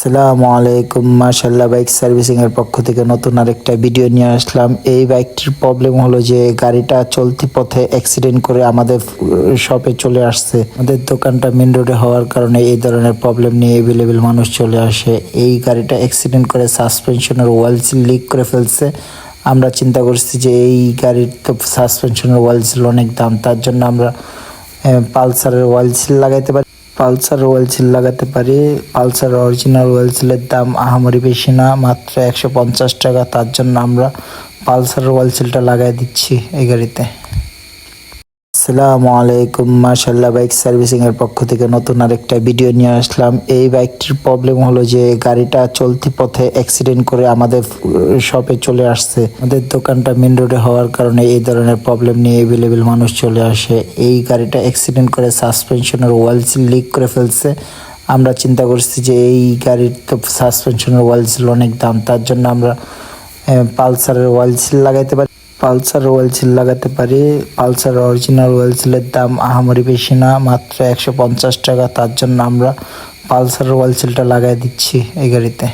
আসসালামু আলাইকুম। মাশাআল্লাহ বাইক সার্ভিসিং এর পক্ষ থেকে নতুন আরেকটা ভিডিও নিয়ে আসলাম। এই বাইকটির প্রবলেম হলো যে গাড়িটা চলতি পথে অ্যাক্সিডেন্ট করে আমাদের শপে চলে আসছে। আমাদের দোকানটা মেন রোডে হওয়ার কারণে এই ধরনের প্রবলেম নিয়ে এভেলেবেল মানুষ চলে আসে। এই গাড়িটা অ্যাক্সিডেন্ট করে সাসপেনশনের ওয়েল সিল লিক করে ফেলছে। আমরা চিন্তা করছি যে এই গাড়ির তো সাসপেনশনের ওয়েল সিল অনেক দাম, তার জন্য আমরা পালসারের ওয়েল সিল লাগাইতে পারি। পালসার অরিজিনাল ওয়েল সিলের দাম আহামরি বেশি না, মাত্র 150 টাকা। তার জন্য আমরা পালসার ওয়েল সিলটা লাগাই দিচ্ছি এই গাড়িতে। আসসালামু আলাইকুম। মাশাআল্লাহ বাইক সার্ভিসিং এর পক্ষ থেকে নতুন আরেকটা ভিডিও নিয়ে আসলাম। এই বাইকটির প্রবলেম হলো যে গাড়িটা চলতি পথে অ্যাক্সিডেন্ট করে আমাদের শপে চলে আসছে। আমাদের দোকানটা মেন রোডে হওয়ার কারণে এই ধরনের প্রবলেম নিয়ে এভেলেবেল মানুষ চলে আসে। এই গাড়িটা অ্যাক্সিডেন্ট করে সাসপেনশনের ওয়েল সিল লিক করে ফেলছে। আমরা চিন্তা করছি যে এই গাড়ির তো সাসপেনশনের ওয়েল সিল অনেক দাম, তার জন্য আমরা পালসারের ওয়েল সিল লাগাতে পারি। পালসার অরিজিনাল ওয়েল সিলের দাম আহামরি বেশি না, মাত্র 150 টাকা। তার জন্য আমরা পালসার ওয়েল সিলটা লাগাই দিচ্ছি এই গাড়িতে।